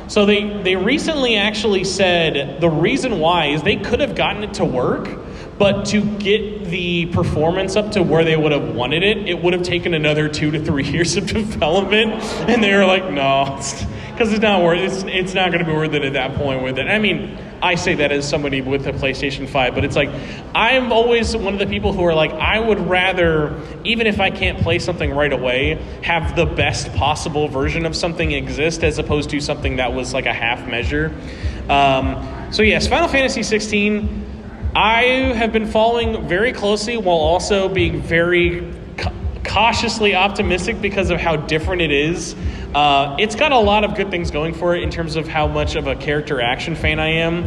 So they recently actually said the reason why is they could have gotten it to work, but to get the performance up to where they would have wanted it, it would have taken another 2 to 3 years of development. And they were like, no, because it's not worth it. It's not going to be worth it at that point with it. I mean, I say that as somebody with a PlayStation 5, but it's like, I'm always one of the people who are like, I would rather, even if I can't play something right away, have the best possible version of something exist as opposed to something that was like a half measure. So yes, Final Fantasy 16, I have been following very closely while also being very cautiously optimistic because of how different it is. It's got a lot of good things going for it in terms of how much of a character action fan I am.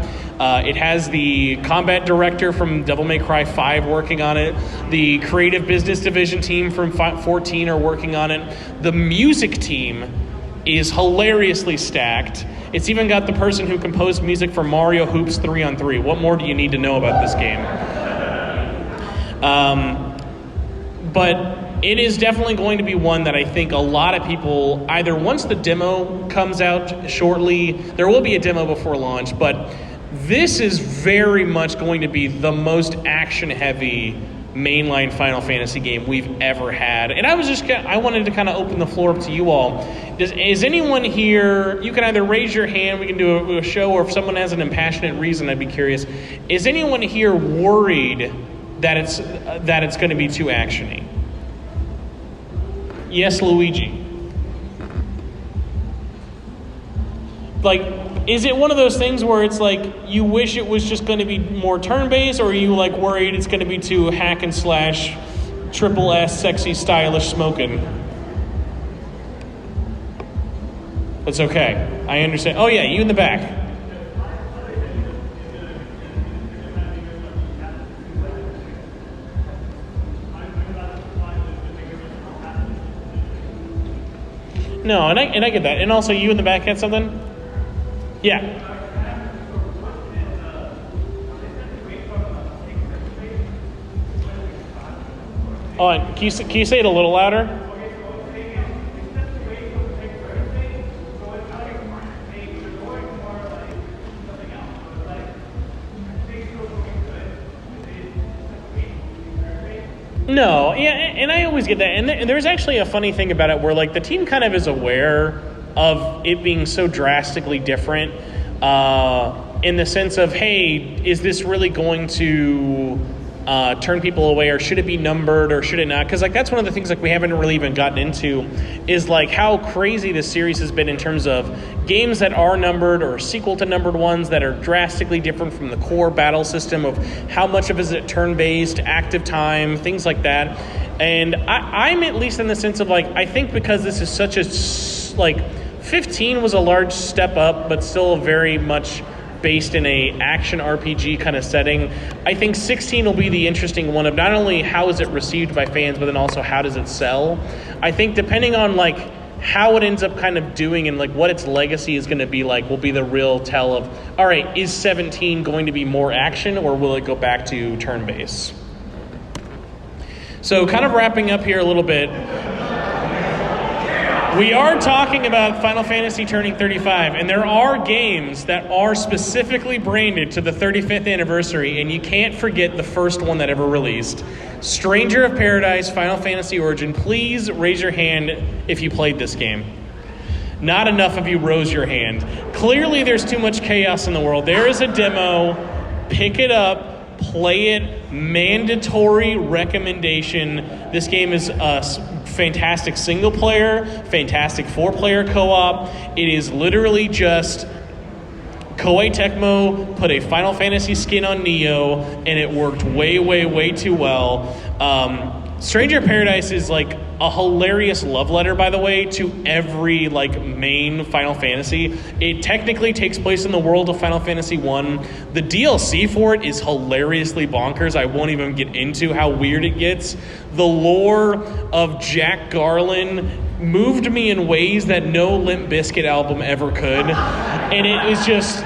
It has the combat director from Devil May Cry 5 working on it. The creative business division team from 14 are working on it. The music team is hilariously stacked. It's even got the person who composed music for Mario Hoops 3-on-3. What more do you need to know about this game? But it is definitely going to be one that I think a lot of people, either once the demo comes out shortly, there will be a demo before launch, but this is very much going to be the most action-heavy mainline Final Fantasy game we've ever had. And I wanted to kind of open the floor up to you all. Is anyone here, you can either raise your hand, we can do a show, or if someone has an impassionate reason, I'd be curious. Is anyone here worried that it's going to be too actiony? Yes, Luigi. Like, is it one of those things where it's like you wish it was just going to be more turn-based, or are you like worried it's going to be too hack and slash, triple S, sexy, stylish, smoking? That's okay. I understand. Oh yeah, you in the back. No, and I get that. And also, you in the back had something? Yeah. Oh, and can you say it a little louder? No, yeah, and I always get that. And there's actually a funny thing about it where, like, the team kind of is aware of it being so drastically different in the sense of, hey, is this really going to turn people away, or should it be numbered, or should it not? Because, like, that's one of the things, like, we haven't really even gotten into is, like, how crazy this series has been in terms of games that are numbered or sequel to numbered ones that are drastically different from the core battle system of how much of it turn-based, active time, things like that. And I'm at least in the sense of, like, I think because this is such a, like, 15 was a large step up, but still very much based in a action RPG kind of setting. I think 16 will be the interesting one of not only how is it received by fans, but then also how does it sell. I think depending on like how it ends up kind of doing and like what its legacy is going to be like will be the real tell of, all right, is 17 going to be more action or will it go back to turn-based? So kind of wrapping up here a little bit, we are talking about Final Fantasy turning 35, and there are games that are specifically branded to the 35th anniversary, and you can't forget the first one that ever released. Stranger of Paradise, Final Fantasy Origin. Please raise your hand if you played this game. Not enough of you rose your hand. Clearly there's too much chaos in the world. There is a demo. Pick it up. Play it. Mandatory recommendation. This game is fantastic single player, fantastic 4-player co-op. It is literally just Koei Tecmo put a Final Fantasy skin on Neo, and it worked way, way, way too well. Stranger of Paradise is like a hilarious love letter, by the way, to every like main Final Fantasy. It technically takes place in the world of Final Fantasy I. The DLC for it is hilariously bonkers. I won't even get into how weird it gets. The lore of Jack Garland moved me in ways that no Limp Bizkit album ever could. And it was just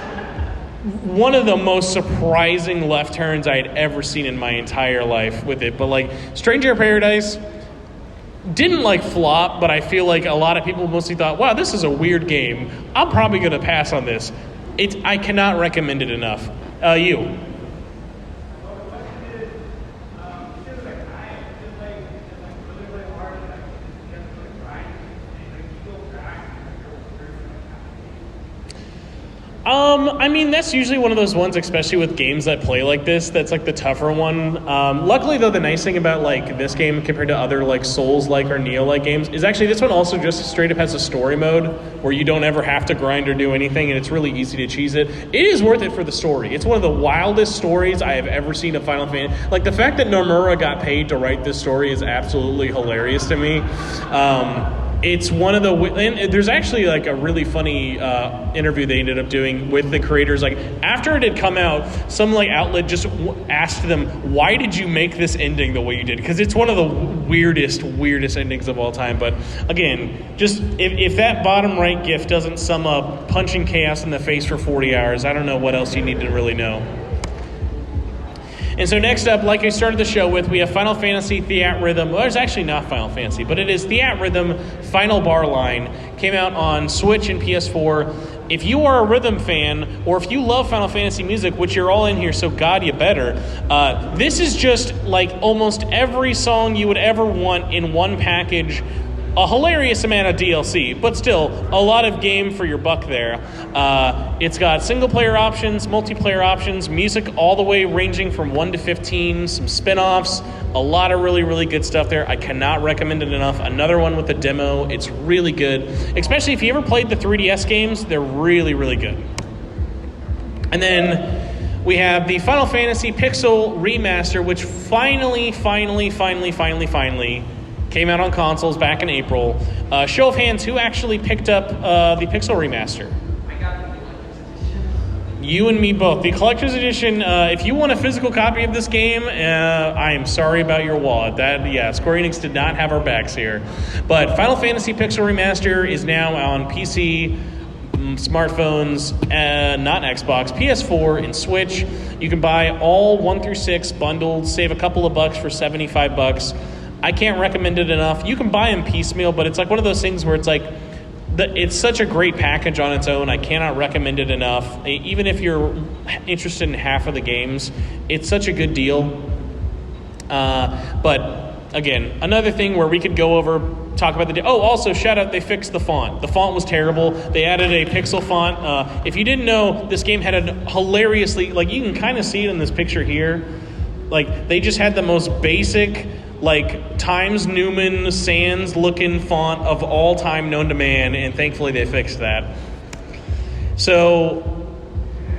one of the most surprising left turns I had ever seen in my entire life with it. But like Stranger in Paradise didn't like flop, but I feel like a lot of people mostly thought, wow, this is a weird game. I'm probably going to pass on this. I cannot recommend it enough. You? I mean, that's usually one of those ones, especially with games that play like this, that's like the tougher one. Luckily, though, the nice thing about like this game compared to other like Souls-like or Neo-like games is actually this one also just straight up has a story mode where you don't ever have to grind or do anything, and it's really easy to cheese it. It is worth it for the story. It's one of the wildest stories I have ever seen of Final Fantasy. Like, the fact that Nomura got paid to write this story is absolutely hilarious to me. It's one of the, and there's actually like a really funny interview they ended up doing with the creators. Like after it had come out, some like outlet just asked them, "Why did you make this ending the way you did?" Because it's one of the weirdest endings of all time. But again, just if that bottom right GIF doesn't sum up punching chaos in the face for 40 hours, I don't know what else you need to really know. And so next up, like I started the show with, we have Final Fantasy Theatrhythm. Well, it's actually not Final Fantasy, but it is Theatrhythm Final Bar Line. Came out on Switch and PS4. If you are a rhythm fan, or if you love Final Fantasy music, which you're all in here, so God, you better, this is just like almost every song you would ever want in one package. A hilarious amount of DLC, but still a lot of game for your buck there. It's got single player options, multiplayer options, music all the way ranging from 1 to 15, some spin-offs, a lot of really good stuff there. I cannot recommend it enough. Another one with a demo. It's really good, especially if you ever played the 3DS games. They're really good. And then we have the Final Fantasy Pixel Remaster, which finally came out on consoles back in April. Show of hands, who actually picked up the Pixel Remaster? I got the collector's edition. You and me both. The collector's edition, if you want a physical copy of this game, I am sorry about your wallet. Square Enix did not have our backs here. But Final Fantasy Pixel Remaster is now on PC, smartphones, not Xbox, PS4, and Switch. You can buy all 1 through 6 bundled, save a couple of bucks for $75. I can't recommend it enough. You can buy them piecemeal, but it's like one of those things where it's like, it's such a great package on its own. I cannot recommend it enough. Even if you're interested in half of the games, it's such a good deal. But again, another thing where we could go over, talk about also shout out, they fixed the font. The font was terrible. They added a pixel font. If you didn't know, this game had a hilariously, like you can kind of see it in this picture here. Like they just had the most basic, like Times Newman Sans looking font of all time known to man, and thankfully they fixed that. So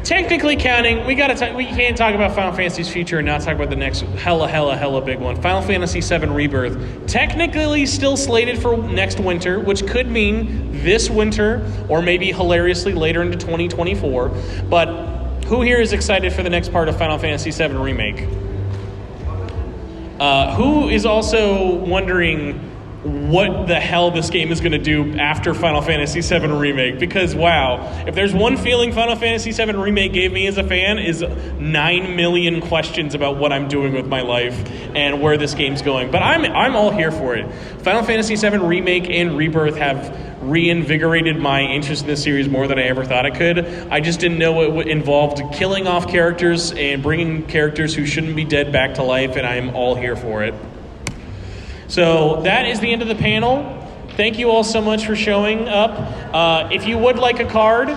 technically counting, we can't talk about Final Fantasy's future and not talk about the next hella big one. Final Fantasy VII Rebirth, technically still slated for next winter, which could mean this winter or maybe hilariously later into 2024. But who here is excited for the next part of Final Fantasy VII Remake? Who is also wondering what the hell this game is going to do after Final Fantasy VII Remake? Because, wow, if there's one feeling Final Fantasy VII Remake gave me as a fan is 9 million questions about what I'm doing with my life and where this game's going. But I'm all here for it. Final Fantasy VII Remake and Rebirth have reinvigorated my interest in this series more than I ever thought it could. I just didn't know it involved killing off characters and bringing characters who shouldn't be dead back to life, and I am all here for it. So that is the end of the panel. Thank you all so much for showing up. If you would like a card,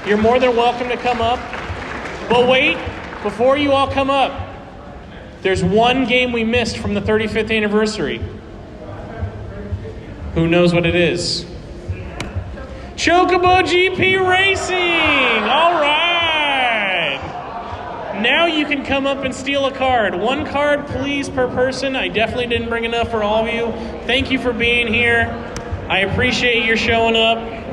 you're more than welcome to come up. But wait, before you all come up, there's one game we missed from the 35th anniversary. Who knows what it is? Chocobo GP Racing! All right! Now you can come up and steal a card. 1 card, please, per person. I definitely didn't bring enough for all of you. Thank you for being here. I appreciate your showing up.